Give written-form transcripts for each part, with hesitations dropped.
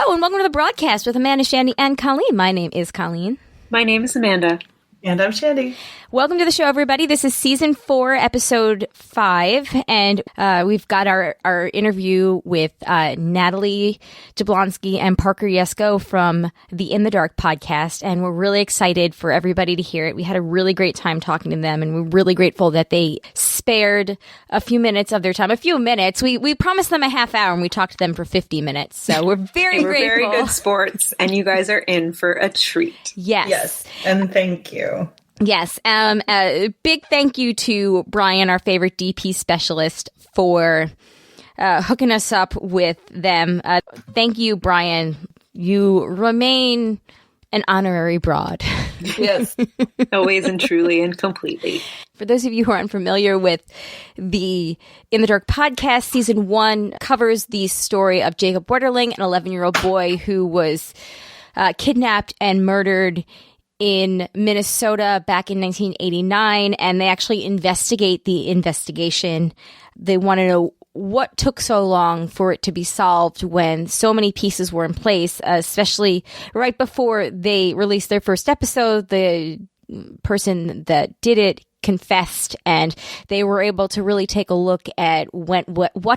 Hello and welcome to the broadcast with Amanda, Shandy, and Colleen. My name is Colleen. My name is Amanda. And I'm Shandy. Welcome to the show, everybody. This is Season 4, Episode 5, and we've got our interview with Natalie Jablonski and Parker Yesko from the In the Dark podcast, and we're really excited for everybody to hear it. We had a really great time talking to them, and we're really grateful that they spared a few minutes of their time. A few minutes. We promised them a half hour, and we talked to them for 50 minutes, so we're very we're grateful. Very good sports, and you guys are in for a treat. Yes. And thank you. Yes. A big thank you to Brian, our favorite DP specialist, for hooking us up with them. Thank you, Brian. You remain an honorary broad. Yes. Always and truly and completely. For those of you who are unfamiliar with the In the Dark podcast, Season 1 covers the story of Jacob Wetterling, an 11-year-old boy who was kidnapped and murdered in Minnesota back in 1989, and they actually investigate the investigation. They want to know what took so long for it to be solved when so many pieces were in place, especially right before they released their first episode. The person that did it confessed, and they were able to really take a look at what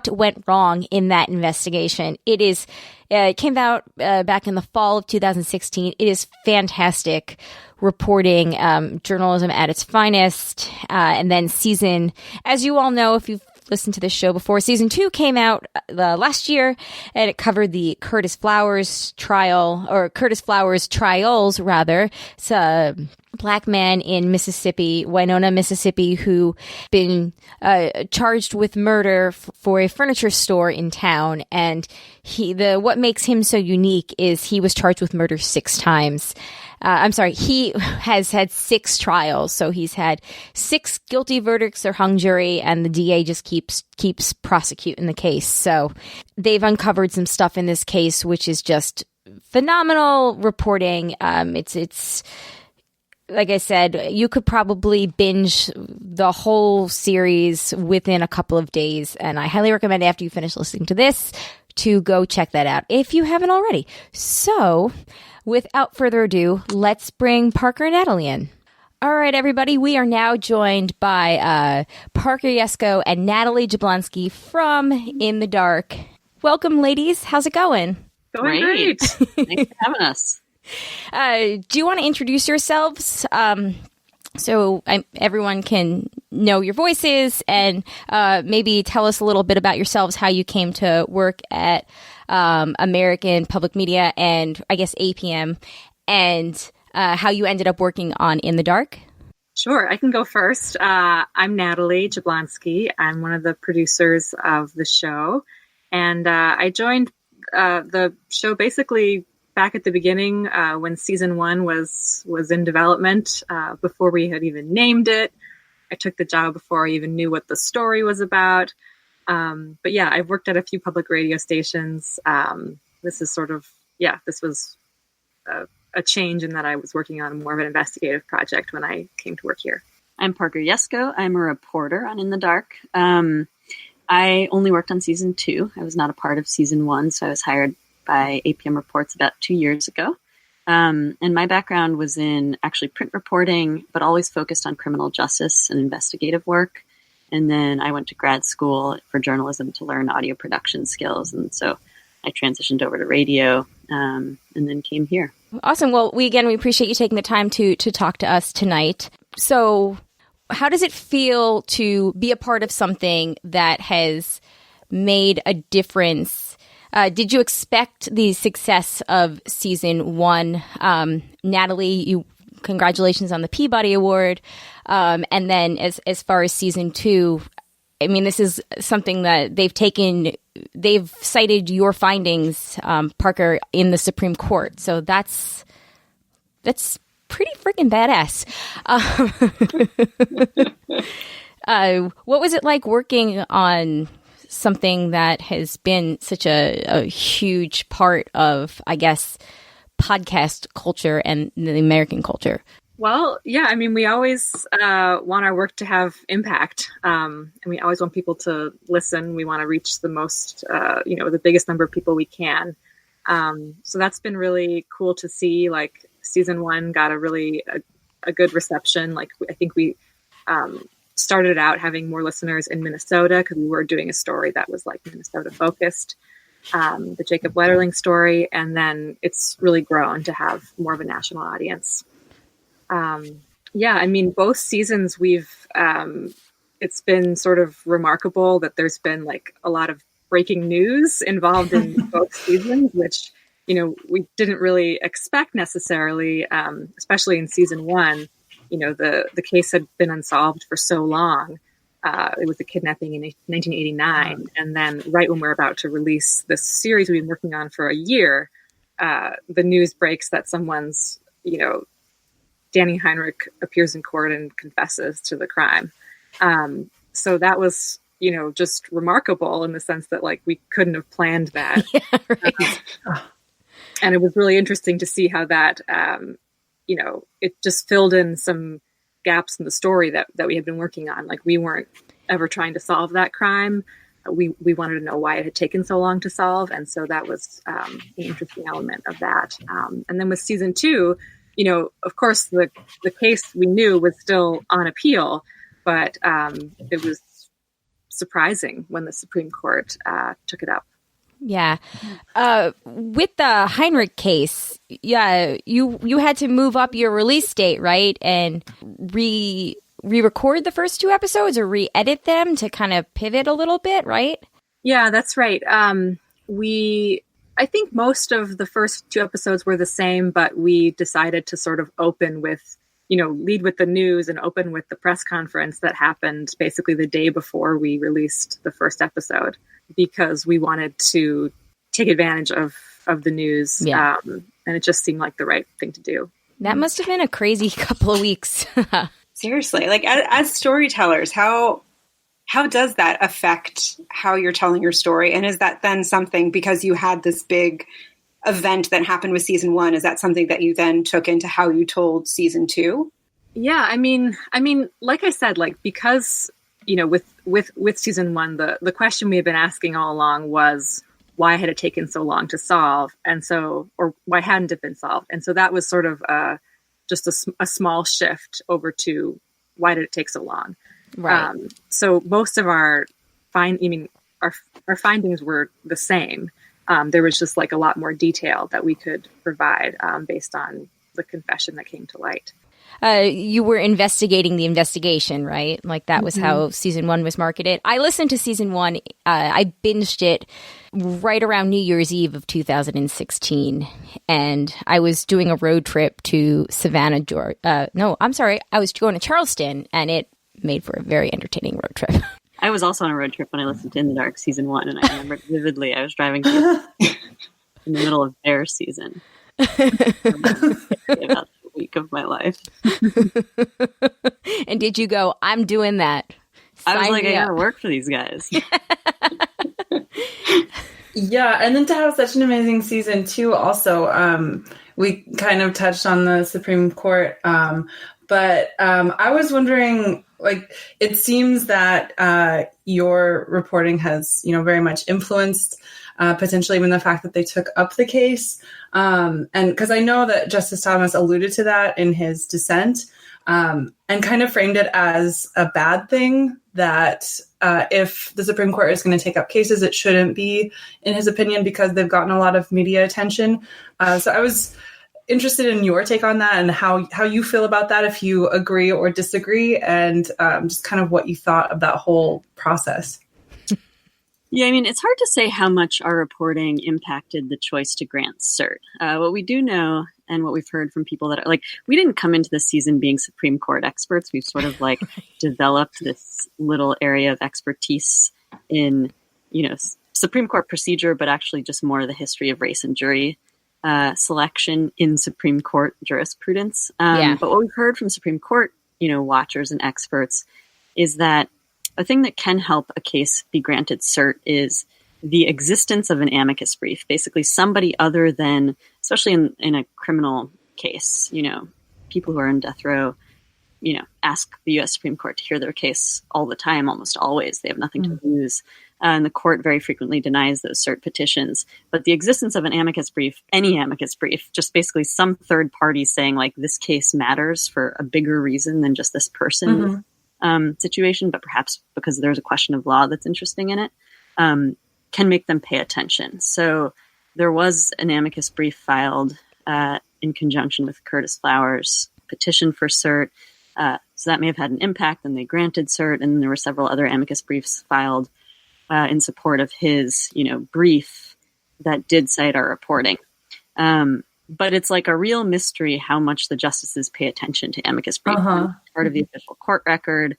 went wrong in that investigation. It came out back in the fall of 2016. It is fantastic reporting, journalism at its finest. And then as you all know, if you've listened to this show before, Season 2 came out last year, and it covered the Curtis Flowers trials, rather. It's a black man in Mississippi, Winona, Mississippi, who been charged with murder for a furniture store in town. And what makes him so unique is he was charged with murder 6 times. He has had 6 trials. So he's had 6 guilty verdicts or hung jury, and the DA just keeps prosecuting the case. So they've uncovered some stuff in this case, which is just phenomenal reporting. It's like I said, you could probably binge the whole series within a couple of days, and I highly recommend after you finish listening to this to go check that out if you haven't already. So, without further ado, let's bring Parker and Natalie in. All right, everybody, we are now joined by Parker Yesko and Natalie Jablonski from In the Dark. Welcome, ladies. How's it going? Going great. Thanks for having us. Do you want to introduce yourselves so everyone can know your voices, and maybe tell us a little bit about yourselves, how you came to work at American Public Media and I guess APM, and how you ended up working on In the Dark? Sure, I can go first. I'm Natalie Jablonski. I'm one of the producers of the show, and I joined the show basically back at the beginning when Season 1 was in development, before we had even named it. I took the job before I even knew what the story was about. But yeah, I've worked at a few public radio stations. This was a change in that I was working on more of an investigative project when I came to work here. I'm Parker Yesko. I'm a reporter on In the Dark. I only worked on Season 2. I was not a part of Season 1, so I was hired by APM Reports about 2 years ago. And my background was in actually print reporting, but always focused on criminal justice and investigative work. And then I went to grad school for journalism to learn audio production skills. And so I transitioned over to radio and then came here. Awesome. Well, we appreciate you taking the time to talk to us tonight. So how does it feel to be a part of something that has made a difference? Did you expect the success of Season 1? Natalie, congratulations on the Peabody Award. And then as far as Season 2, I mean, this is something that they've cited your findings, Parker, in the Supreme Court. So that's pretty freaking badass. What was it like working on something that has been such a huge part of, I guess, podcast culture and the American culture? Well, yeah, I mean, we always want our work to have impact, and we always want people to listen. We want to reach the most, the biggest number of people we can. So that's been really cool to see. Like season 1 got a good reception. Like I think we started out having more listeners in Minnesota because we were doing a story that was like Minnesota focused, the Jacob Wetterling story, and then it's really grown to have more of a national audience. Yeah, I mean, both seasons it's been sort of remarkable that there's been like a lot of breaking news involved in both seasons, which, we didn't really expect necessarily, especially in season 1. The case had been unsolved for so long. It was a kidnapping in 1989. And then right when we're about to release this series we've been working on for a year, the news breaks that someone's, Danny Heinrich appears in court and confesses to the crime. So that was, just remarkable in the sense that like we couldn't have planned that. Yeah, right. And it was really interesting to see how that, it just filled in some gaps in the story that we had been working on. Like we weren't ever trying to solve that crime. We wanted to know why it had taken so long to solve. And so that was an interesting element of that. And then with season 2, of course, the case we knew was still on appeal, but it was surprising when the Supreme Court took it up. Yeah. With the Heinrich case, yeah, you had to move up your release date, right? And re-record the first 2 episodes or re-edit them to kind of pivot a little bit, right? Yeah, that's right. I think most of the first 2 episodes were the same, but we decided to sort of open with, lead with the news and open with the press conference that happened basically the day before we released the first episode, because we wanted to take advantage of the news. Yeah. And it just seemed like the right thing to do. That must have been a crazy couple of weeks. Seriously, like as storytellers, how does that affect how you're telling your story? And is that then something, because you had this big event that happened with season 1, is that something that you then took into how you told season 2? Yeah, I mean, like I said, like because with season 1, the question we had been asking all along was why had it taken so long to solve, and so, or why hadn't it been solved, and so that was sort of just a small shift over to why did it take so long. Right. So most of our findings were the same. There was just like a lot more detail that we could provide based on the confession that came to light. You were investigating the investigation, right? Like that was how season 1 was marketed. I listened to season 1. I binged it right around New Year's Eve of 2016. And I was doing a road trip to Savannah, Georgia. No, I'm sorry. I was going to Charleston, and it made for a very entertaining road trip. I was also on a road trip when I listened to In the Dark season 1, and I remember it vividly. I was driving in the middle of bear season. About the week of my life. And did you go, I'm doing that? I was like, I up. gotta work for these guys. Yeah, and then to have such an amazing season 2 also. We kind of touched on the Supreme Court, but I was wondering, like, it seems that your reporting has, very much influenced potentially even the fact that they took up the case. And because I know that Justice Thomas alluded to that in his dissent, and kind of framed it as a bad thing, that if the Supreme Court is going to take up cases, it shouldn't be, in his opinion, because they've gotten a lot of media attention. So I was interested in your take on that and how you feel about that, if you agree or disagree, and just kind of what you thought of that whole process. Yeah, I mean, it's hard to say how much our reporting impacted the choice to grant cert. What we do know, and what we've heard from people that are like, we didn't come into this season being Supreme Court experts. We've sort of like developed this little area of expertise in, Supreme Court procedure, but actually just more of the history of race and jury selection in Supreme Court jurisprudence. But what we've heard from Supreme Court, watchers and experts is that a thing that can help a case be granted cert is the existence of an amicus brief, basically somebody other than, especially in a criminal case, people who are in death row, ask the U.S. Supreme Court to hear their case all the time, almost always. They have nothing to lose. And the court very frequently denies those cert petitions. But the existence of an amicus brief, any amicus brief, just basically some third party saying like this case matters for a bigger reason than just this person situation, but perhaps because there's a question of law that's interesting in it, can make them pay attention. So there was an amicus brief filed in conjunction with Curtis Flowers' petition for cert. So that may have had an impact, and they granted cert. And there were several other amicus briefs filed in support of his, brief that did cite our reporting. But it's like a real mystery how much the justices pay attention to amicus brief. Part of the official court record.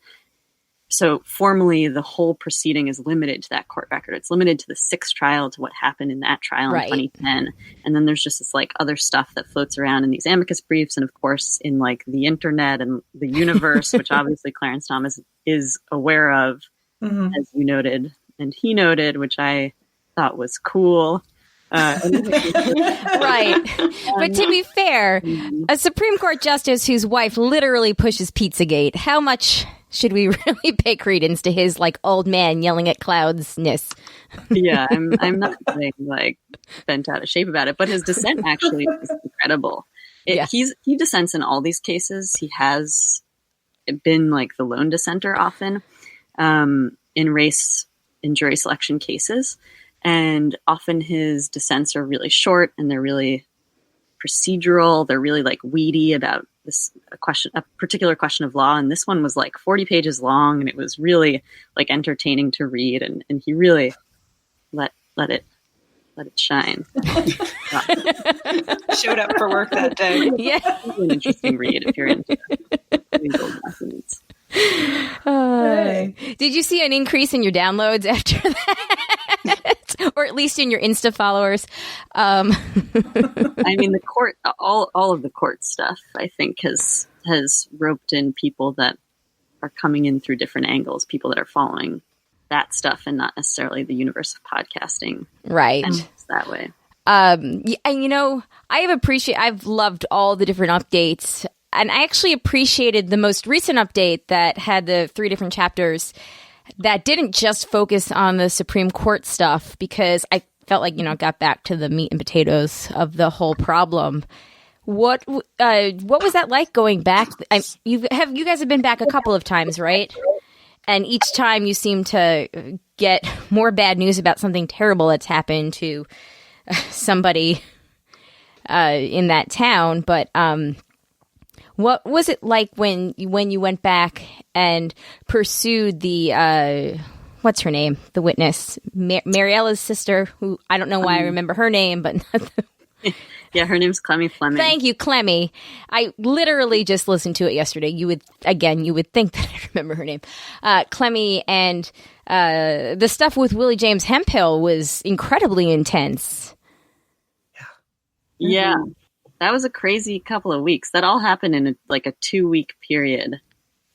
So formally, the whole proceeding is limited to that court record. It's limited to the 6th trial, to what happened in that trial in 2010. And then there's just this like other stuff that floats around in these amicus briefs. And of course, in like the internet and the universe, which obviously Clarence Thomas is aware of, as you noted, and he noted, which I thought was cool. Right. But to be fair, a Supreme Court justice whose wife literally pushes Pizzagate, how much should we really pay credence to his like old man yelling at clouds-ness? Yeah, I'm not getting like bent out of shape about it, but his dissent actually is incredible. He dissents in all these cases. He has been like the lone dissenter often in race and jury selection cases. And often his dissents are really short and they're really procedural. They're really like weedy about a particular question of law. And this one was like 40 pages long, and it was really like entertaining to read. And he really let it shine. Showed up for work that day. Yeah. It's an interesting read if you're into legal documents. Did you see an increase in your downloads after that? Or at least in your Insta followers? I mean, the court, all of the court stuff, I think, has roped in people that are coming in through different angles, people that are following that stuff and not necessarily the universe of podcasting. Right. And it's that way. And I've loved all the different updates. And I actually appreciated the most recent update that had the 3 different chapters that didn't just focus on the Supreme Court stuff, because I felt like, got back to the meat and potatoes of the whole problem. What was that like going back? You guys have been back a couple of times, right? And each time you seem to get more bad news about something terrible that's happened to somebody in that town. But what was it like when you went back and pursued the what's her name, the witness, Mariella's sister, who I don't know why I remember her name, but yeah, her name's Clemmy Fleming. Thank you, Clemmy. I literally just listened to it yesterday. You would think that I remember her name, Clemmy, and the stuff with Willie James Hemphill was incredibly intense. Yeah. That was a crazy couple of weeks. That all happened in a 2-week period.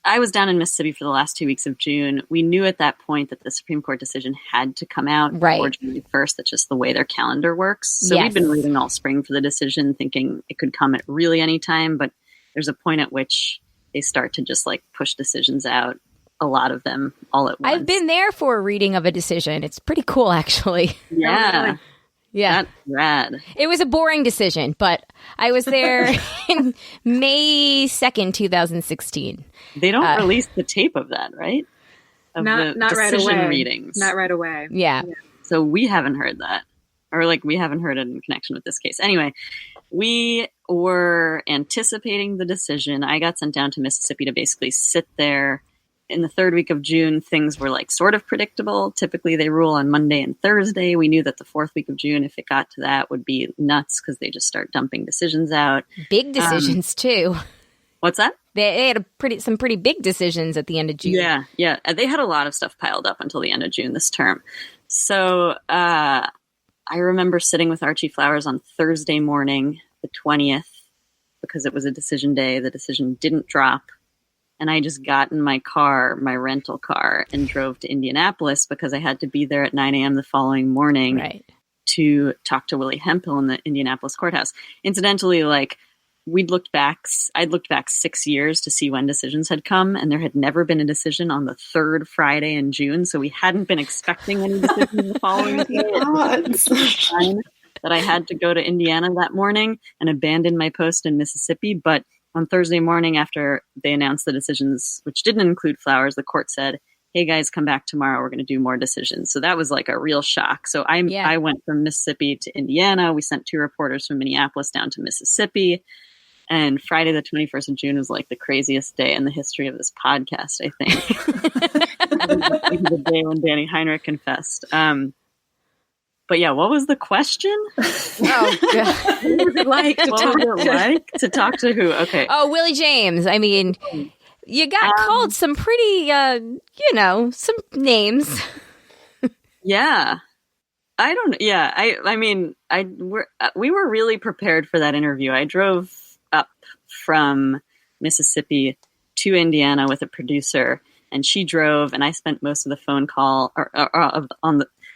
I was down in Mississippi for the last 2 weeks of June. We knew at that point that the Supreme Court decision had to come out before June 1st. That's just the way their calendar works. So we've been waiting all spring for the decision, thinking it could come at really any time. But there's a point at which they start to just push decisions out, a lot of them all at once. I've been there for a reading of a decision. It's pretty cool, actually. Yeah. Yeah. That's rad. It was a boring decision, but I was there in May 2nd, 2016. They don't release the tape of that, right? Of not the right decision away. readings. Not right away. Yeah. So we haven't heard that. Or we haven't heard it in connection with this case. Anyway, we were anticipating the decision. I got sent down to Mississippi to basically sit there. In the 3rd week of June, things were sort of predictable. Typically, they rule on Monday and Thursday. We knew that the 4th week of June, if it got to that, would be nuts because they just start dumping decisions out. Big decisions, too. What's that? They had some pretty big decisions at the end of June. Yeah. They had a lot of stuff piled up until the end of June this term. So I remember sitting with Archie Flowers on Thursday morning, the 20th, because it was a decision day. The decision didn't drop. And I just got in my car, my rental car, and drove to Indianapolis because I had to be there at 9 a.m. the following morning to talk to Willie Hemphill in the Indianapolis courthouse. Incidentally, I'd looked back 6 years to see when decisions had come, and there had never been a decision on the third Friday in June. So we hadn't been expecting any decisions the following day. That I had to go to Indiana that morning and abandon my post in Mississippi. But on Thursday morning, after they announced the decisions, which didn't include Flowers, the court said, hey guys, come back tomorrow. We're going to do more decisions. So that was like a real shock. So I went from Mississippi to Indiana. We sent 2 reporters from Minneapolis down to Mississippi. And Friday, the 21st of June was like the craziest day in the history of this podcast, I think. The day when Danny Heinrich confessed. But yeah, what was the question? Oh, God. What was it like to talk to who? Okay. Oh, Willie James. I mean, you got called some pretty, some names. Yeah. We were really prepared for that interview. I drove up from Mississippi to Indiana with a producer, and she drove, and I spent most of the phone call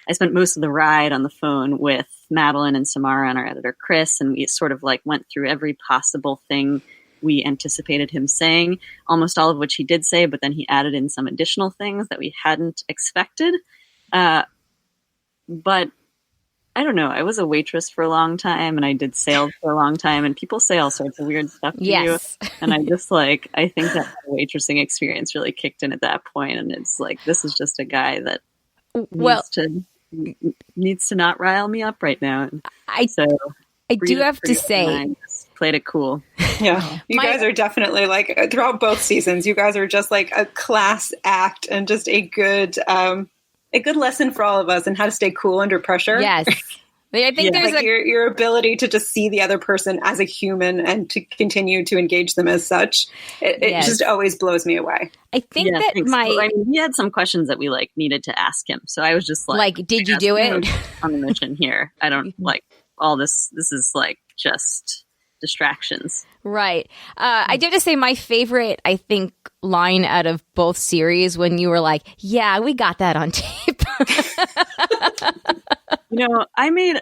I spent most of the ride on the phone with Madeline and Samara and our editor Chris, and we sort of like went through every possible thing we anticipated him saying, almost all of which he did say, but then he added in some additional things that we hadn't expected. But I don't know. I was a waitress for a long time, and I did sales for a long time, and people say all sorts of weird stuff to you. And I think that waitressing experience really kicked in at that point, and it's like, this is just a guy that needs to not rile me up right now. I do have to say, played it cool. Yeah, you guys are definitely like throughout both seasons. You guys are just like a class act and just a good lesson for all of us and how to stay cool under pressure. Yes. I think there's like your ability to just see the other person as a human and to continue to engage them as such. It just always blows me away. I think we had some questions that we like needed to ask him. So I was just like did you do it on the mission here? I don't like all this. This is like just distractions. Right. I do have to say my favorite, I think, line out of both series when you were like, yeah, we got that on tape.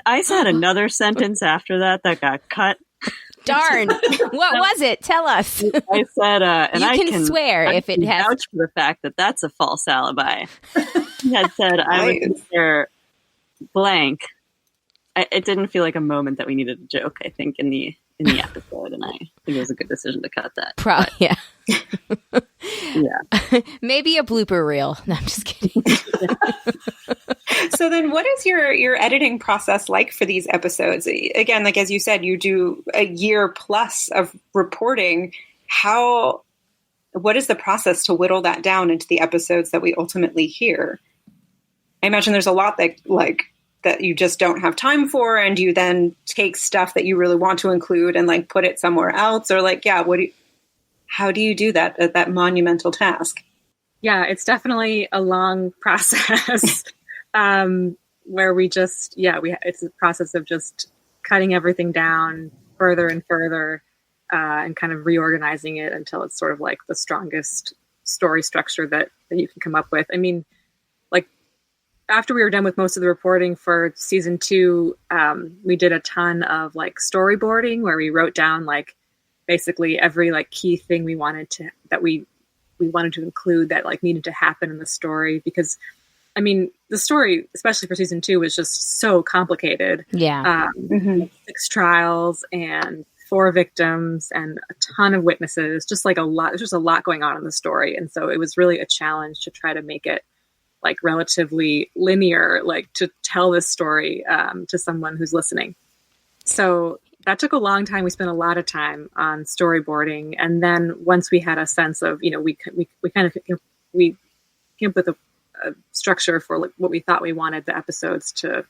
I said another sentence after that got cut. Darn. What was it? Tell us. I said, and you can swear if it has. Vouch for the fact that that's a false alibi. He had said, I was there blank. It didn't feel like a moment that we needed a joke, I think, in the episode, and I think it was a good decision to cut that. Yeah. Yeah. Maybe a blooper reel. No, I'm just kidding. So then what is your editing process like for these episodes? Again, like as you said, you do a year plus of reporting. What is the process to whittle that down into the episodes that we ultimately hear? I imagine there's a lot that you just don't have time for, and you then take stuff that you really want to include and like put it somewhere else, or like, how do you do that monumental task? Yeah, it's definitely a long process where it's a process of just cutting everything down further and further and kind of reorganizing it until it's sort of like the strongest story structure that you can come up with. I mean, like after we were done with most of the reporting for season 2, we did a ton of like storyboarding where we wrote down like basically every like key thing we wanted to include that like needed to happen in the story, because I mean the story, especially for season 2, was just so complicated. 6 trials and 4 victims and a ton of witnesses, just like there's just a lot going on in the story, and so it was really a challenge to try to make it like relatively linear, like to tell this story to someone who's listening. So that took a long time. We spent a lot of time on storyboarding. And then once we had a sense of, we came up with a structure for like what we thought we wanted the episodes to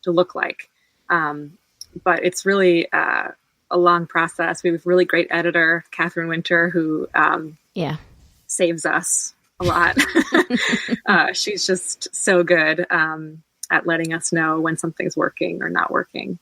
look like. But it's really a long process. We have a really great editor, Catherine Winter, who saves us a lot. She's just so good at letting us know when something's working or not working.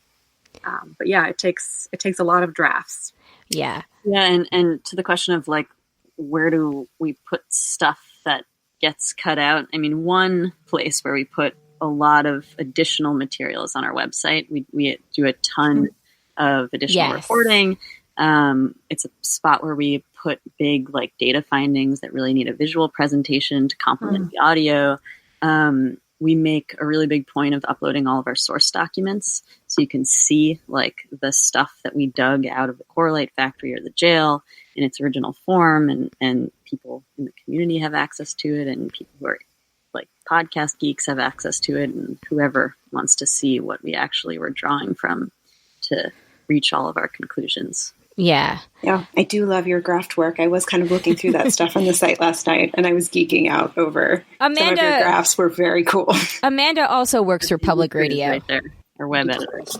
But yeah, it takes a lot of drafts. Yeah. And to the question of like, where do we put stuff that gets cut out? I mean, one place where we put a lot of additional materials on our website. We do a ton of additional reporting. It's a spot where we put big like data findings that really need a visual presentation to complement the audio. We make a really big point of uploading all of our source documents so you can see like the stuff that we dug out of the Correlate factory or the jail in its original form, and people in the community have access to it, and people who are like podcast geeks have access to it, and whoever wants to see what we actually were drawing from to reach all of our conclusions. Yeah. Yeah, I do love your graft work. I was kind of looking through that stuff on the site last night, and I was geeking out over some of your graphs were very cool. Amanda also works for public radio. Right there, our web editors.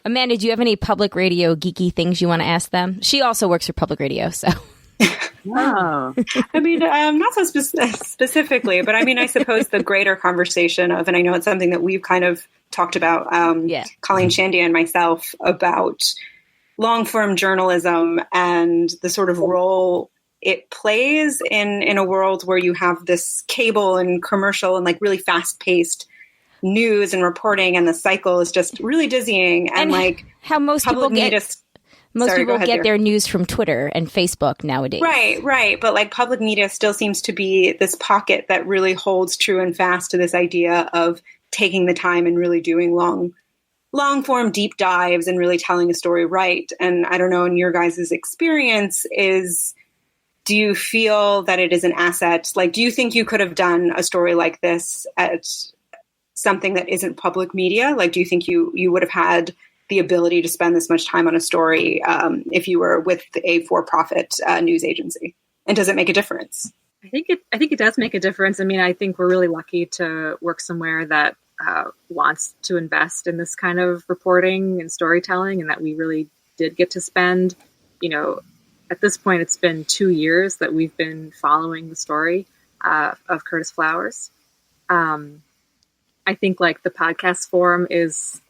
Amanda, do you have any public radio geeky things you want to ask them? She also works for public radio, so. Wow. I mean, not so specifically, but I mean, I suppose the greater conversation of, and I know it's something that we've kind of talked about, Colleen Shandy and myself, about long form journalism and the sort of role it plays in a world where you have this cable and commercial and like really fast paced news and reporting, and the cycle is just really dizzying. And like how most people get their news from Twitter and Facebook nowadays. Right. But like public media still seems to be this pocket that really holds true and fast to this idea of taking the time and really doing long form deep dives and really telling a story right. And I don't know, in your guys' experience, do you feel that it is an asset? Like, do you think you could have done a story like this at something that isn't public media? Like, do you think you would have had the ability to spend this much time on a story if you were with a for-profit news agency? And does it make a difference? I think it does make a difference. I mean, I think we're really lucky to work somewhere that wants to invest in this kind of reporting and storytelling, and that we really did get to spend, at this point, it's been 2 years that we've been following the story of Curtis Flowers. I think like the podcast forum is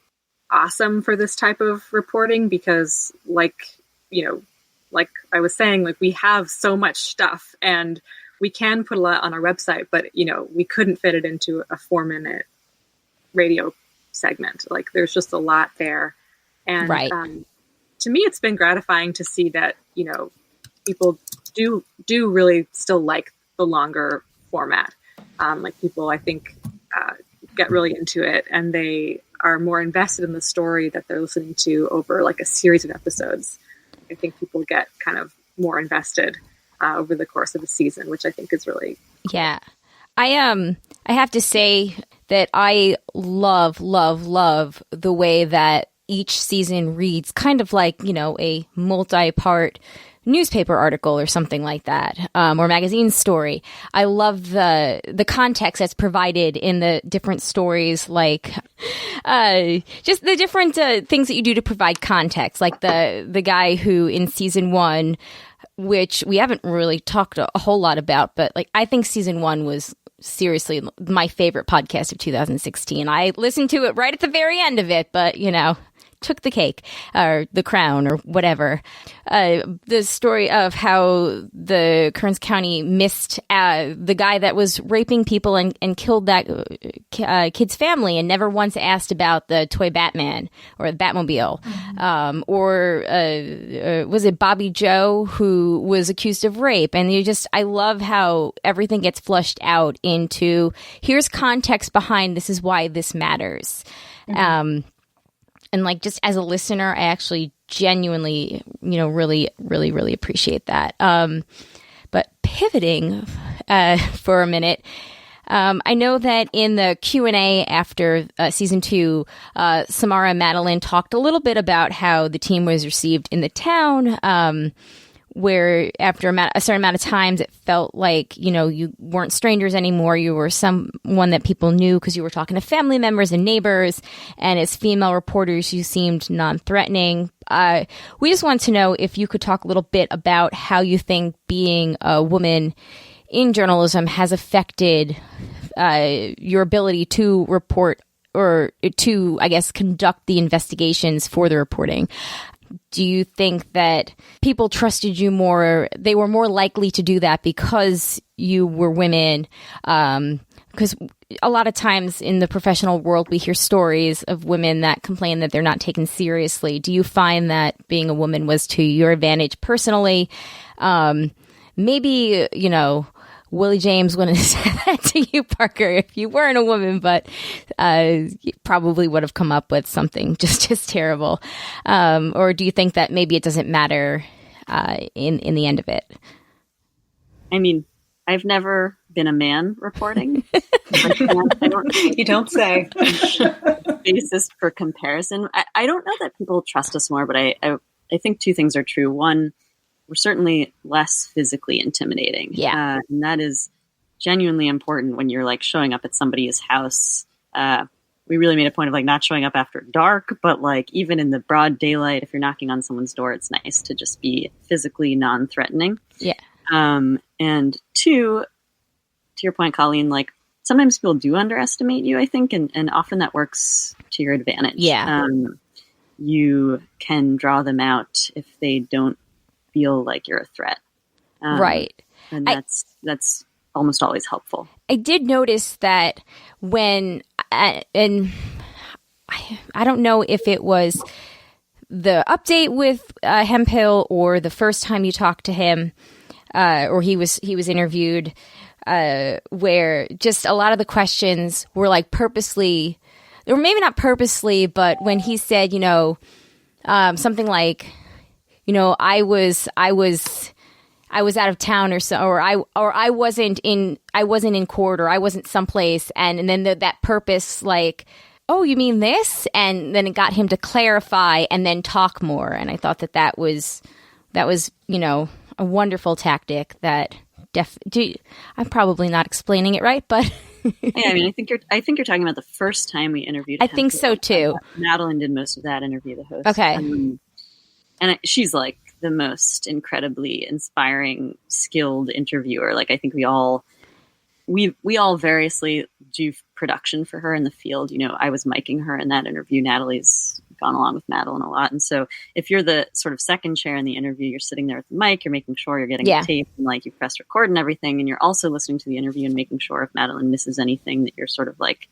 awesome for this type of reporting because like I was saying, like we have so much stuff and we can put a lot on our website, but we couldn't fit it into a 4-minute radio segment. Like there's just a lot there. And to me, it's been gratifying to see that, people do really still like the longer format. Like people, I think, get really into it, and they are more invested in the story that they're listening to over like a series of episodes. I think people get kind of more invested over the course of the season, which I think is really cool. Yeah. I have to say that I love the way that each season reads kind of like, a multi-part newspaper article or something like that, or magazine story. I love the context that's provided in the different stories, like just the different things that you do to provide context, like the guy who in season 1, which we haven't really talked a whole lot about, but like I think season 1 was seriously my favorite podcast of 2016. I listened to it right at the very end of it, but took the cake or the crown or whatever. The story of how the Kearns County missed the guy that was raping people and killed that kid's family and never once asked about the toy Batman or the Batmobile. Mm-hmm. Or was it Bobby Joe who was accused of rape? And I love how everything gets flushed out into here's context behind this is why this matters. Mm-hmm. And like, just as a listener, I actually genuinely, really, really, really appreciate that. But pivoting for a minute, I know that in the Q&A after season 2, Samara and Madeline talked a little bit about how the team was received in the town, where after a certain amount of times it felt like, you weren't strangers anymore. You were someone that people knew because you were talking to family members and neighbors. And as female reporters, you seemed non-threatening. We just want to know if you could talk a little bit about how you think being a woman in journalism has affected your ability to report or to, I guess, conduct the investigations for the reporting. Do you think that people trusted you more? They were more likely to do that because you were women, because a lot of times in the professional world, we hear stories of women that complain that they're not taken seriously. Do you find that being a woman was to your advantage personally? Maybe, Willie James wouldn't have said that to you, Parker, if you weren't a woman, but you probably would have come up with something just terrible. Or do you think that maybe it doesn't matter in the end of it? I mean, I've never been a man reporting. You don't say. Basis for comparison. I don't know that people trust us more, but I think two things are true. One, we're certainly less physically intimidating. Yeah. And that is genuinely important when you're like showing up at somebody's house. We really made a point of like not showing up after dark, but like even in the broad daylight, if you're knocking on someone's door, it's nice to just be physically non-threatening. Yeah. And two, to your point, Colleen, like sometimes people do underestimate you, I think, and often that works to your advantage. Yeah. You can draw them out if they don't feel like you're a threat. Right. And that's almost always helpful. I did notice that when, and I don't know if it was the update with Hemphill or the first time you talked to him, or he was interviewed, where just a lot of the questions were like purposely, or maybe not purposely, but when he said, something like, I was out of town or I wasn't in court, or I wasn't someplace, and then that purpose, like, oh, you mean this? And then it got him to clarify and then talk more. And I thought that was a wonderful tactic that I'm probably not explaining it right, but yeah, I mean, I think you're talking about the first time we interviewed him. I think so too. Madeline did most of that interview, the host. Okay. And she's like the most incredibly inspiring, skilled interviewer. Like I think we all variously do production for her in the field. I was miking her in that interview. Natalie's gone along with Madeline a lot. And so if you're the sort of second chair in the interview, you're sitting there with the mic, you're making sure you're getting the tape and like you press record and everything. And you're also listening to the interview and making sure if Madeline misses anything that you're sort of like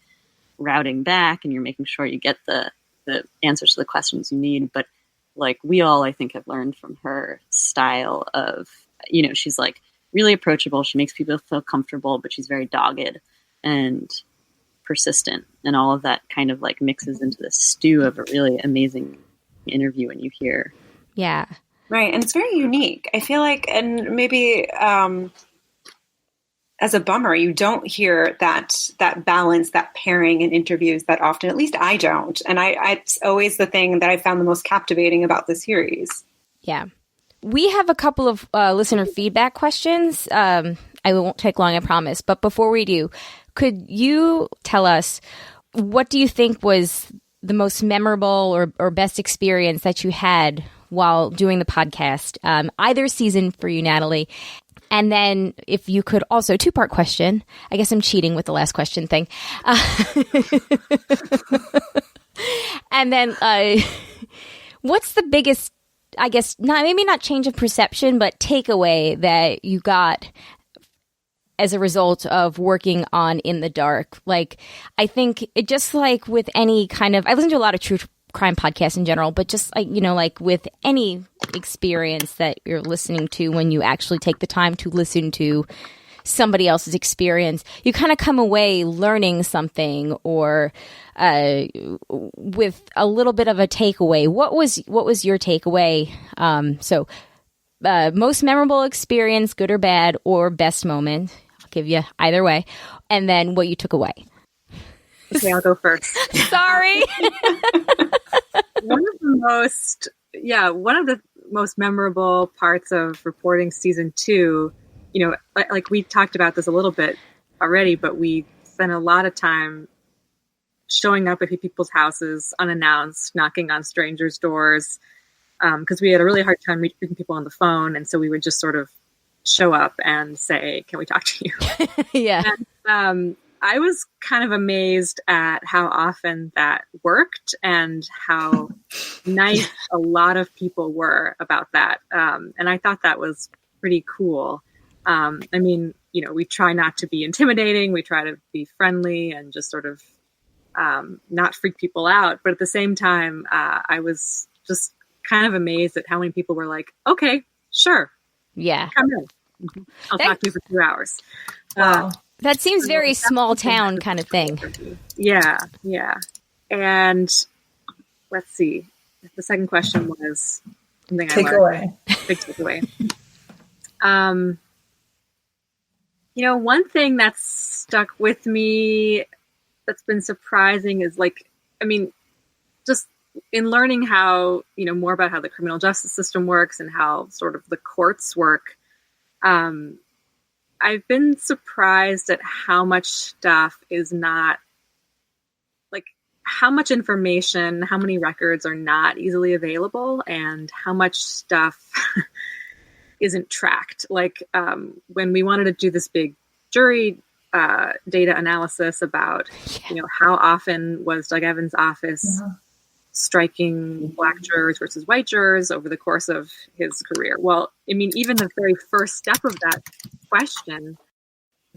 routing back and you're making sure you get the answers to the questions you need. But like we all, I think, have learned from her style of, she's like really approachable. She makes people feel comfortable, but she's very dogged and persistent, and all of that kind of like mixes into the stew of a really amazing interview when you hear. Yeah. Right. And it's very unique. I feel like, and maybe as a bummer, you don't hear that balance, that pairing in interviews that often. At least I don't. And it's always the thing that I found the most captivating about the series. Yeah. We have a couple of listener feedback questions. I won't take long, I promise. But before we do, could you tell us, what do you think was the most memorable or best experience that you had while doing the podcast, either season for you, Natalie? And then if you could also, two-part question. I guess I'm cheating with the last question thing. And then what's the biggest, I guess, maybe not change of perception, but takeaway that you got as a result of working on In the Dark? Like, I think it just like with any kind of, I listen to a lot of true crime podcasts in general, but just like, like with any experience that you're listening to, when you actually take the time to listen to somebody else's experience, you kind of come away learning something or with a little bit of a takeaway. What was your takeaway? So most memorable experience, good or bad, or best moment. I'll give you either way. And then what you took away. Okay, I'll go first. Sorry. One of the most memorable parts of reporting season 2, like we talked about this a little bit already, but we spent a lot of time showing up at people's houses unannounced, knocking on strangers' doors, because we had a really hard time reaching people on the phone. And so we would just sort of show up and say, can we talk to you? Yeah. And, I was kind of amazed at how often that worked and how nice a lot of people were about that. And I thought that was pretty cool. I mean, we try not to be intimidating. We try to be friendly and just sort of not freak people out. But at the same time, I was just kind of amazed at how many people were like, okay, sure. Yeah. Come in. I'll talk to you for 2 hours. Wow. That seems very small town kind of thing. Yeah. And let's see. The second question was something I learned. Big takeaway. One thing that's stuck with me that's been surprising is just in learning how, more about how the criminal justice system works and how sort of the courts work. I've been surprised at how much stuff is not, how much information, how many records are not easily available, and how much stuff isn't tracked. When we wanted to do this big jury data analysis about, how often was Doug Evans' office striking Black jurors versus white jurors over the course of his career. Well, I mean, even the very first step of that question,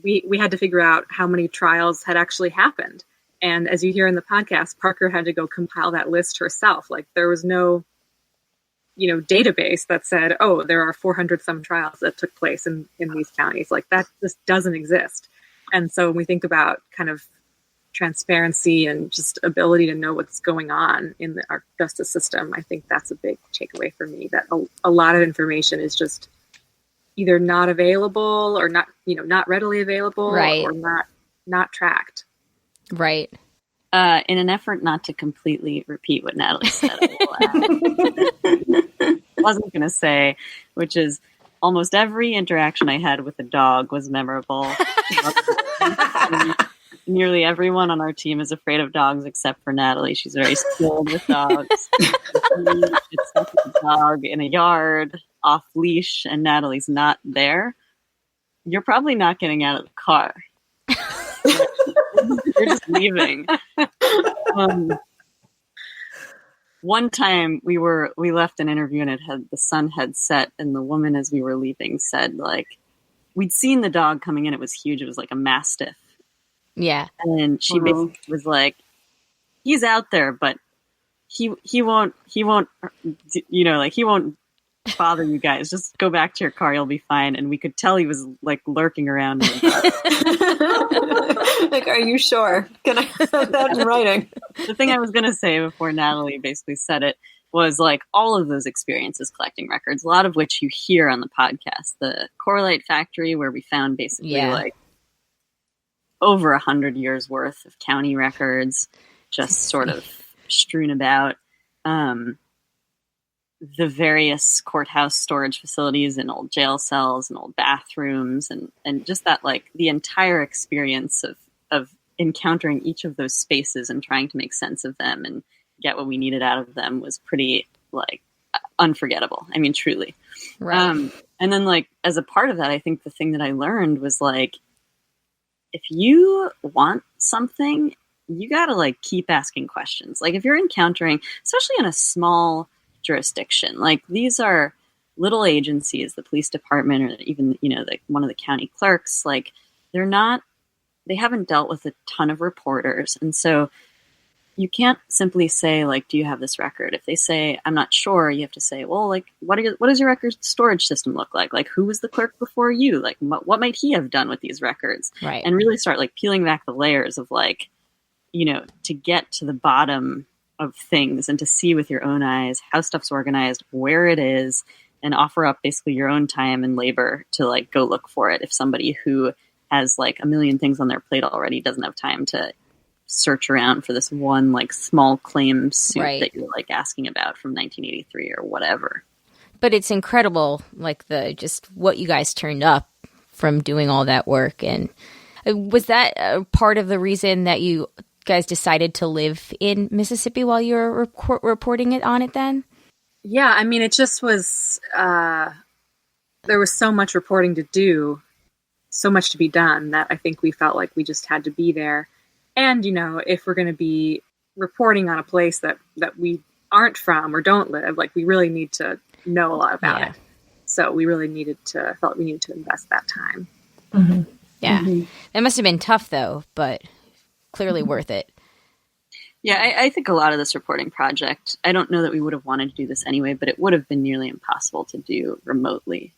we had to figure out how many trials had actually happened. And as you hear in the podcast, Parker had to go compile that list herself. There was no, database that said, oh, there are 400 some trials that took place in these counties. That just doesn't exist. And so when we think about kind of transparency and just ability to know what's going on in our justice system, I think that's a big takeaway for me, that a lot of information is just either not available or not, not readily available, right, or not tracked. Right. In an effort not to completely repeat what Natalie said, I wasn't going to say, which is almost every interaction I had with a dog was memorable. Nearly everyone on our team is afraid of dogs except for Natalie. She's very skilled with dogs. It's stuck with a dog in a yard, off leash, and Natalie's not there. You're probably not getting out of the car. You're just leaving. One time we left an interview and the sun had set, and the woman as we were leaving said, we'd seen the dog coming in. It was huge. It was like a mastiff. Yeah. And she basically was like, he's out there, but he won't, he won't bother you guys. Just go back to your car. You'll be fine. And we could tell he was lurking around. Are you sure? Can I have that in writing? The thing I was going to say before Natalie basically said it was all of those experiences collecting records, a lot of which you hear on the podcast. The Correlite Factory, where we found basically over 100 years worth of county records just sort of strewn about. The various courthouse storage facilities and old jail cells and old bathrooms and just that the entire experience of encountering each of those spaces and trying to make sense of them and get what we needed out of them was pretty unforgettable. I mean, truly. Right. And then as a part of that, I think the thing that I learned was if you want something, you got to keep asking questions. If you're encountering, especially in a small jurisdiction, these are little agencies, the police department, or even, one of the county clerks, they haven't dealt with a ton of reporters. And so you can't simply say, do you have this record? If they say, I'm not sure, you have to say, well, what does your record storage system look like? Who was the clerk before you? What might he have done with these records? Right. And really start peeling back the layers of to get to the bottom of things and to see with your own eyes how stuff's organized, where it is, and offer up basically your own time and labor to go look for it. If somebody who has a million things on their plate already doesn't have time to search around for this one small claim suit that you're asking about from 1983 or whatever. But it's incredible, just what you guys turned up from doing all that work. And was that part of the reason that you guys decided to live in Mississippi while you were reporting it on it then? Yeah, I mean, it just was, there was so much reporting to do, so much to be done, that I think we felt like we just had to be there. And, if we're going to be reporting on a place that we aren't from or don't live, we really need to know a lot about it. So we really felt we needed to invest that time. Mm-hmm. Yeah. That must have been tough, though, but clearly worth it. Yeah, I think a lot of this reporting project, I don't know that we would have wanted to do this anyway, but it would have been nearly impossible to do remotely.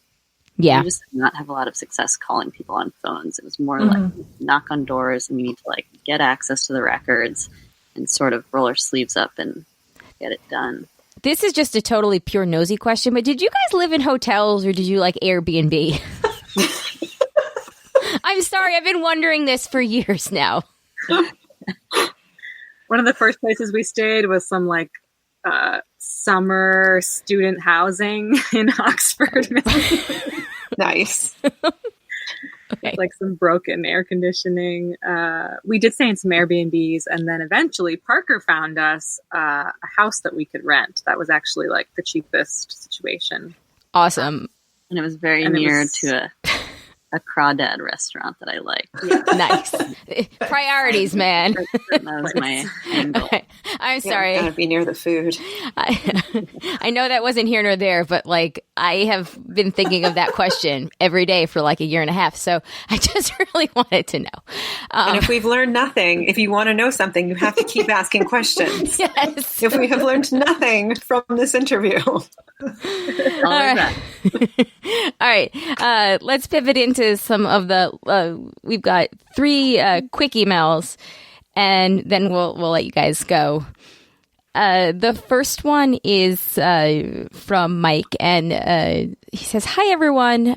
Yeah. We just did not have a lot of success calling people on phones. It was more like knock on doors and we need to like get access to the records and sort of roll our sleeves up and get it done. This is just a totally pure nosy question, but did you guys live in hotels or did you like Airbnb? I'm sorry, I've been wondering this for years now. One of the first places we stayed was some like summer student housing in Oxford. Nice. Okay. Like some broken air conditioning. We did stay in some Airbnbs, and then eventually Parker found us a house that we could rent. That was actually like the cheapest situation. Awesome. And it was very And it near was- to a crawdad restaurant that I liked. Nice. Priorities, man. That was my angle. I'm sorry. Gotta be near the food. I know that wasn't here nor there, but like I have been thinking of that question every day for like a year and a half. So I just really wanted to know. And if we've learned nothing, if you want to know something, you have to keep asking questions. Yes. If we have learned nothing from this interview. All right. All right. Let's pivot into some of the. We've got 3 quick emails, and then we'll let you guys go. The first one is from Mike, and he says, "Hi everyone.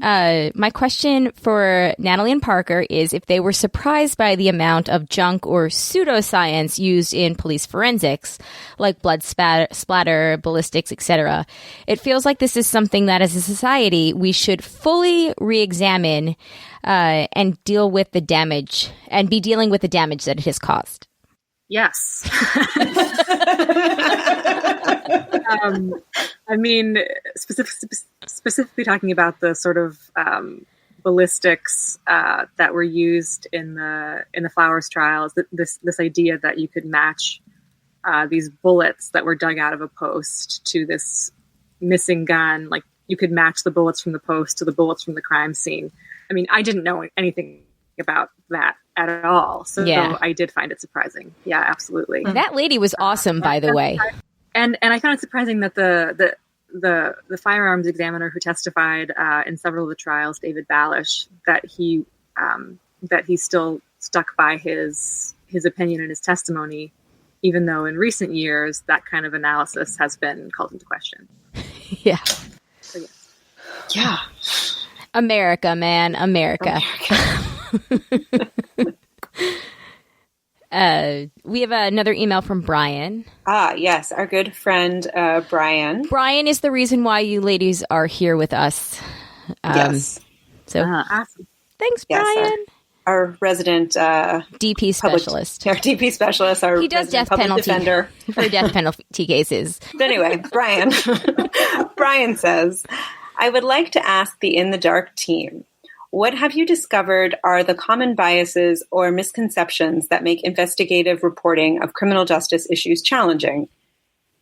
My question for Natalie and Parker is if they were surprised by the amount of junk or pseudoscience used in police forensics, like blood splatter, ballistics, etc. It feels like this is something that, as a society, we should fully re-examine and deal with the damage, and be dealing with the damage that it has caused." Yes. I mean, specifically talking about the sort of ballistics that were used in the Flowers trials. This idea that you could match these bullets that were dug out of a post to this missing gun, like you could match the bullets from the post to the bullets from the crime scene. I mean, I didn't know anything about that at all, so Yeah. I did find it surprising. Yeah, absolutely. That lady was awesome, by the way. And I found it surprising that the firearms examiner who testified in several of the trials, David Balish, that he still stuck by his opinion and his testimony, even though in recent years that kind of analysis has been called into question. Yeah. So, yes. Yeah. America, man. America. We have another email from Brian. Ah, yes. Our good friend, Brian. Brian is the reason why you ladies are here with us. Yes. So Awesome. thanks, Yes, Brian. Our resident DP specialist. Our DP specialist, our He does resident death public penalty defender. for death penalty cases. But anyway, Brian. Brian says, I would like to ask the In the Dark team, what have you discovered are the common biases or misconceptions that make investigative reporting of criminal justice issues challenging?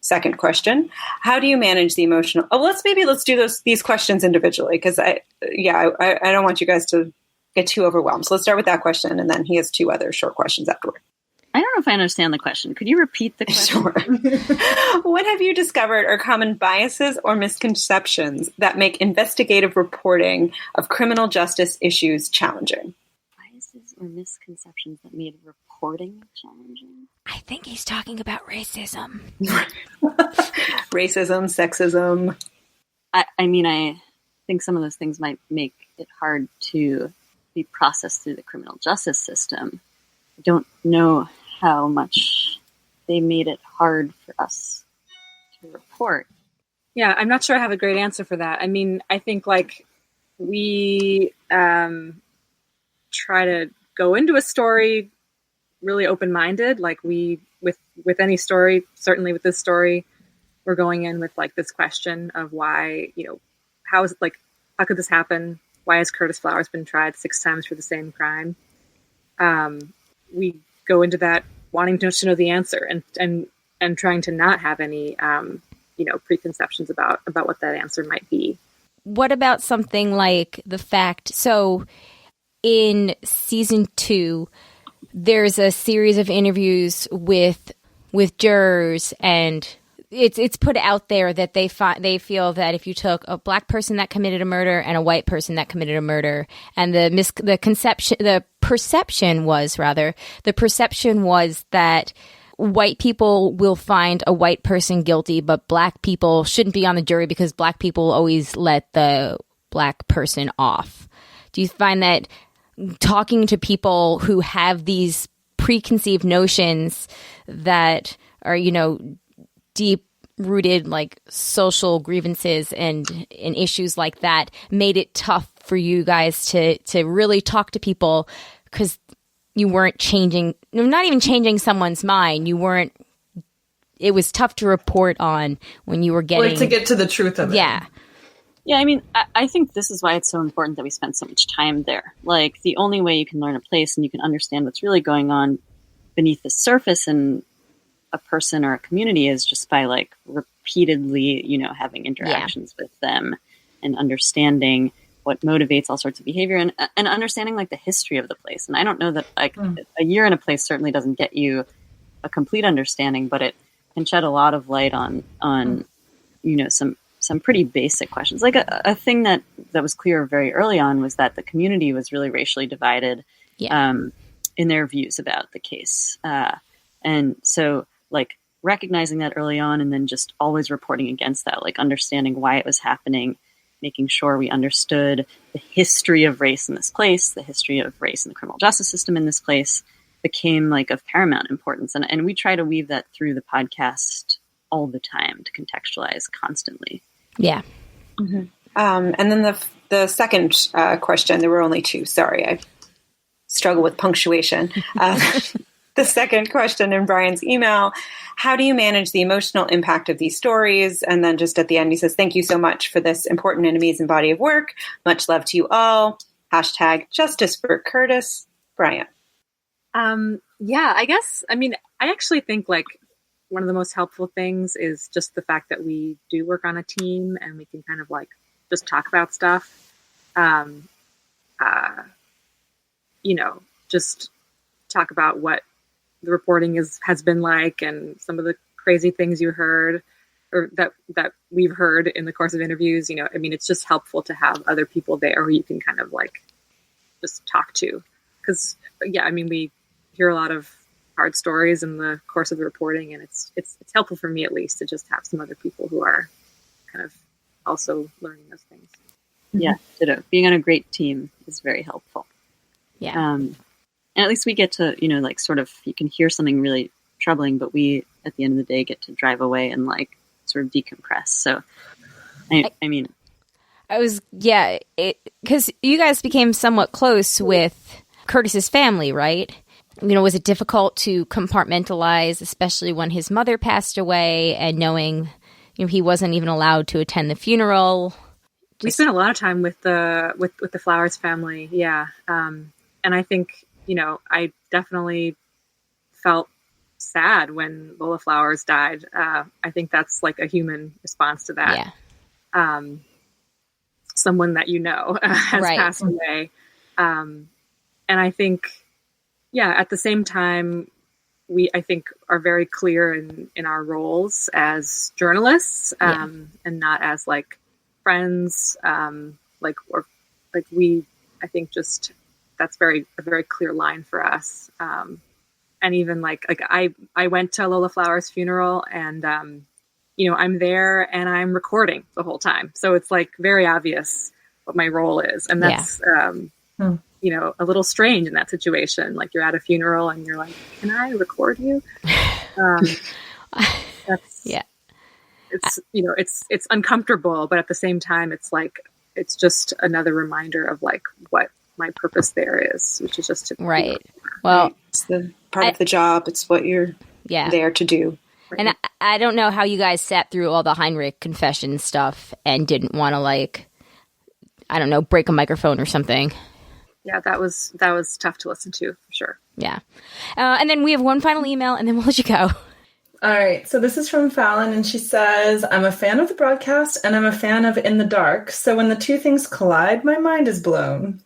Second question, how do you manage the emotional... Oh, let's do these questions individually, because I don't want you guys to get too overwhelmed. So let's start with that question, and then he has 2 other short questions afterward. I don't know if I understand the question. Could you repeat the question? Sure. What have you discovered are common biases or misconceptions that make investigative reporting of criminal justice issues challenging? Biases or misconceptions that made reporting challenging? I think he's talking about racism. Racism, sexism. I mean, I think some of those things might make it hard to be processed through the criminal justice system. I don't know how much they made it hard for us to report. Yeah, I'm not sure I have a great answer for that. I mean, I think like we try to go into a story really open-minded. Like we, with any story, certainly with this story, we're going in with like this question of why, how could this happen? Why has Curtis Flowers been tried 6 times for the same crime? We go into that wanting to know the answer and trying to not have any, preconceptions about what that answer might be. what about something like the fact, so in season 2, there's a series of interviews with jurors, and it's put out there that they feel that if you took a black person that committed a murder and a white person that committed a murder, and the perception was that white people will find a white person guilty, but black people shouldn't be on the jury because black people always let the black person off. Do you find that talking to people who have these preconceived notions that are, deep rooted like social grievances and issues like that made it tough for you guys to really talk to people, because you weren't not even changing someone's mind. It was tough to report on when you were getting to get to the truth of it. Yeah. Yeah, I mean, I think this is why it's so important that we spend so much time there. Like, the only way you can learn a place and you can understand what's really going on beneath the surface in a person or a community is just by, like, repeatedly, having interactions with them and understanding what motivates all sorts of behavior and understanding, like, the history of the place. And I don't know that, like, a year in a place certainly doesn't get you a complete understanding, but it can shed a lot of light on some pretty basic questions. Like a thing that was clear very early on was that the community was really racially divided in their views about the case. And so, like, recognizing that early on and then just always reporting against that, like understanding why it was happening, making sure we understood the history of race in this place, the history of race in the criminal justice system in this place, became like of paramount importance. And we try to weave that through the podcast all the time to contextualize constantly. Yeah. Mm-hmm. And then the second question, there were only 2. Sorry, I struggle with punctuation. The second question in Brian's email, how do you manage the emotional impact of these stories? And then just at the end, he says, thank you so much for this important and amazing body of work. Much love to you all. # justice for Curtis. Brian. Yeah, I guess, I mean, I actually think like one of the most helpful things is just the fact that we do work on a team and we can kind of like just talk about stuff. Just talk about what the reporting has been like and some of the crazy things you heard or that we've heard in the course of interviews. I mean, it's just helpful to have other people there who you can kind of like just talk to. Because, yeah, I mean, we hear a lot of hard stories in the course of the reporting, and it's helpful for me at least to just have some other people who are kind of also learning those things. Yeah, ditto. Being on a great team is very helpful. Yeah. And at least we get to, like sort of, you can hear something really troubling, but we, at the end of the day, get to drive away and like sort of decompress. So, because you guys became somewhat close with Curtis's family, right? Was it difficult to compartmentalize, especially when his mother passed away and knowing, he wasn't even allowed to attend the funeral? We spent a lot of time with the Flowers family. Yeah. And I think, I definitely felt sad when Lola Flowers died. I think that's like a human response to that. Yeah. Someone that has passed away. And I think, at the same time, I think are very clear in our roles as journalists, and not as like friends, I think just that's a very clear line for us. And even like I went to Lola Flowers' funeral and, I'm there and I'm recording the whole time. So it's like very obvious what my role is. And that's, a little strange in that situation. Like you're at a funeral and you're like, can I record you? It's uncomfortable, but at the same time, it's like, it's just another reminder of like what my purpose there is, which is just to well, it's the part of the job. It's what you're there to do. Right? And I don't know how you guys sat through all the Heinrich confession stuff and didn't want to break a microphone or something. Yeah, that was tough to listen to for sure. Yeah. And then we have one final email and then we'll let you go. All right, so this is from Fallon, and she says, I'm a fan of the broadcast, and I'm a fan of In the Dark, so when the two things collide, my mind is blown.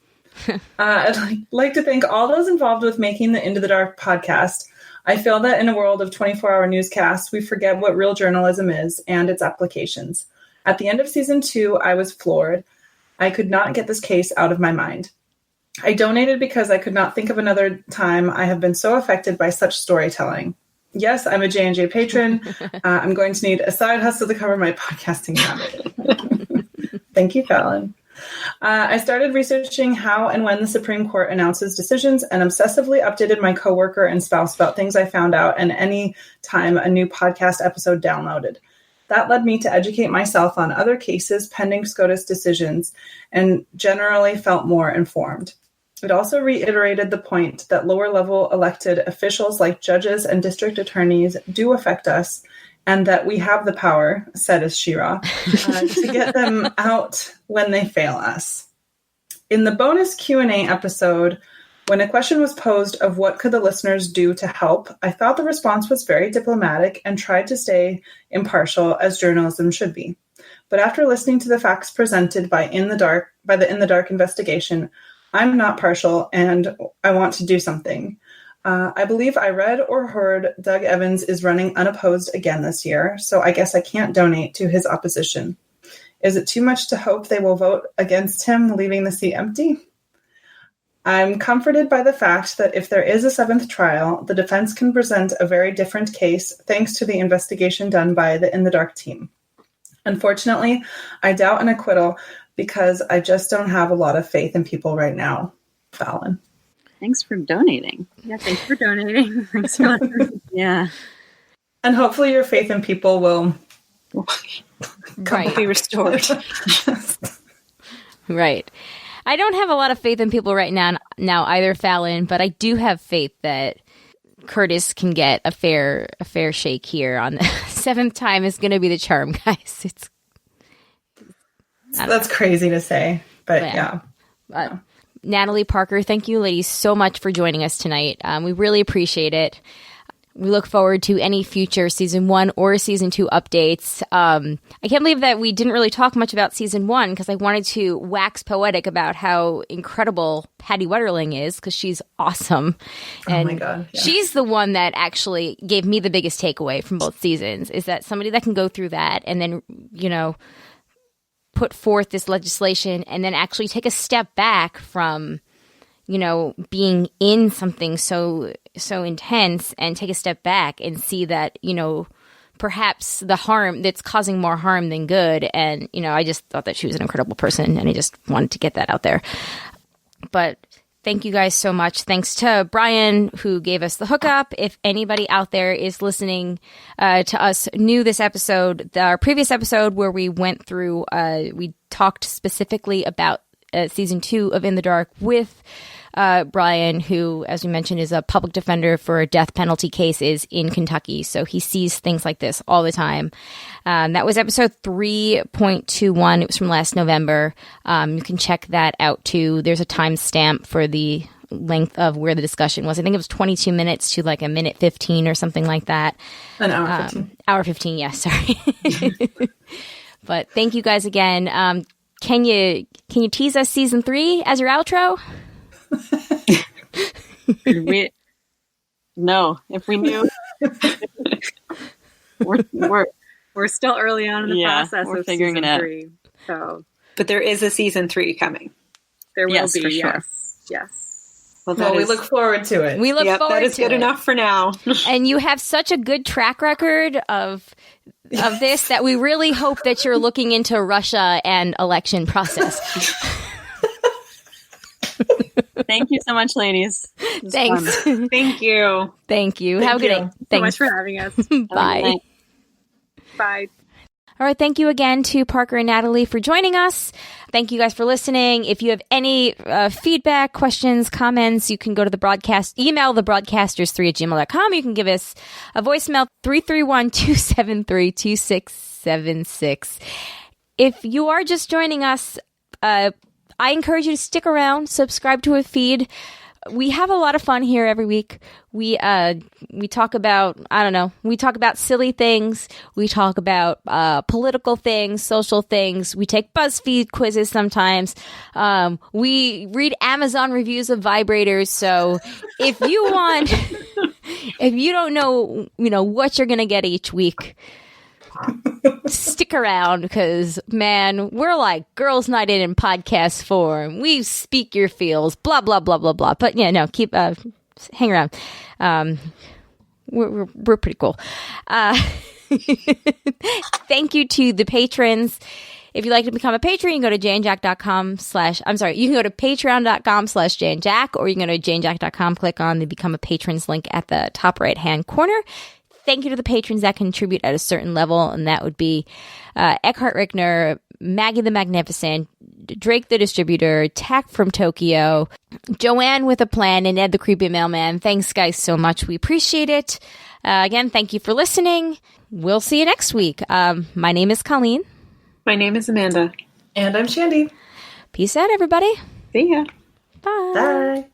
I'd like to thank all those involved with making the Into the Dark podcast. I feel that in a world of 24-hour newscasts, we forget what real journalism is and its applications. At the end of season 2, I was floored. I could not get this case out of my mind. I donated because I could not think of another time I have been so affected by such storytelling. Yes, I'm a J&J patron. I'm going to need a side hustle to cover my podcasting habit. Thank you, Fallon. I started researching how and when the Supreme Court announces decisions and obsessively updated my coworker and spouse about things I found out and any time a new podcast episode downloaded. That led me to educate myself on other cases pending SCOTUS decisions and generally felt more informed. It also reiterated the point that lower-level elected officials like judges and district attorneys do affect us, and that we have the power, said as Shira, to get them out when they fail us. In the bonus Q&A episode, when a question was posed of what could the listeners do to help, I thought the response was very diplomatic and tried to stay impartial as journalism should be. But after listening to the facts presented by the In the Dark investigation, I'm not partial, and I want to do something. I believe I read or heard Doug Evans is running unopposed again this year, so I guess I can't donate to his opposition. Is it too much to hope they will vote against him, leaving the seat empty? I'm comforted by the fact that if there is a 7th trial, the defense can present a very different case thanks to the investigation done by the In the Dark team. Unfortunately, I doubt an acquittal because I just don't have a lot of faith in people right now. Fallon. Thanks for donating. Yeah, thanks for donating. Thanks for Yeah. And hopefully your faith in people will be restored. Right. I don't have a lot of faith in people right now either, Fallon, but I do have faith that Curtis can get a fair shake here on the 7th time is going to be the charm, guys. That's crazy to say, but yeah. Natalie Parker, thank you, ladies, so much for joining us tonight. We really appreciate it. We look forward to any future season 1 or season 2 updates. I can't believe that we didn't really talk much about season 1 because I wanted to wax poetic about how incredible Patty Wetterling is because she's awesome. And oh my God, yeah. She's the one that actually gave me the biggest takeaway from both seasons is that somebody that can go through that and then, put forth this legislation and then actually take a step back from, being in something so intense and take a step back and see that, perhaps the harm that's causing more harm than good. And, I just thought that she was an incredible person and I just wanted to get that out there. But thank you guys so much. Thanks to Brian, who gave us the hookup. If anybody out there is listening to us new this episode, our previous episode where we went through, we talked specifically about season 2 of In the Dark with Brian, who, as we mentioned, is a public defender for a death penalty cases in Kentucky. So he sees things like this all the time. That was episode 3.21. It was from last November. You can check that out too. There's a timestamp for the length of where the discussion was. I think it was 22 minutes to like a minute 15 or something like that. An hour 15. Hour 15, yeah, sorry. But thank you guys again. Can you tease us season 3 as your outro? No, if we knew, we're still early on in the process we're of figuring season it out. 3. So, But there is a season 3 coming. there will Yes, be, for sure. yes. Well, we look forward to it. We look Yep, forward that is to good it. enough for now. And you have such a good track record of this that we really hope that you're looking into Russia and election process. Thank you so much, ladies. It was Thanks. fun. Thank you. Thank you. Have a good day. So much Thanks. for having us. Bye. Bye. All right. Thank you again to Parker and Natalie for joining us. Thank you guys for listening. If you have any feedback, questions, comments, you can go to the broadcast, email thebroadcasters3@gmail.com. You can give us a voicemail 331-273-2676. If you are just joining us, I encourage you to stick around, subscribe to a feed. we have a lot of fun here every week. We talk about, we talk about silly things. We talk about political things, social things. We take BuzzFeed quizzes sometimes. We read Amazon reviews of vibrators. So if you want, if you don't know, what you're going to get each week, stick around, because man, we're like girls' night in podcast form. We speak your feels, blah blah blah blah blah. But yeah, no, keep hang around. We're pretty cool. Thank you to the patrons. If you'd like to become a patron, you can go to janejack.com you can go to patreon.com/janejack, or you can go to janejack.com, click on the Become a Patrons link at the top right-hand corner. Thank you to the patrons that contribute at a certain level, and that would be Eckhart Rickner, Maggie the Magnificent, Drake the Distributor, Tack from Tokyo, Joanne with a Plan, and Ed the Creepy Mailman. Thanks, guys, so much. We appreciate it. Again, thank you for listening. We'll see you next week. My name is Colleen. My name is Amanda. And I'm Shandy. Peace out, everybody. See ya. Bye. Bye.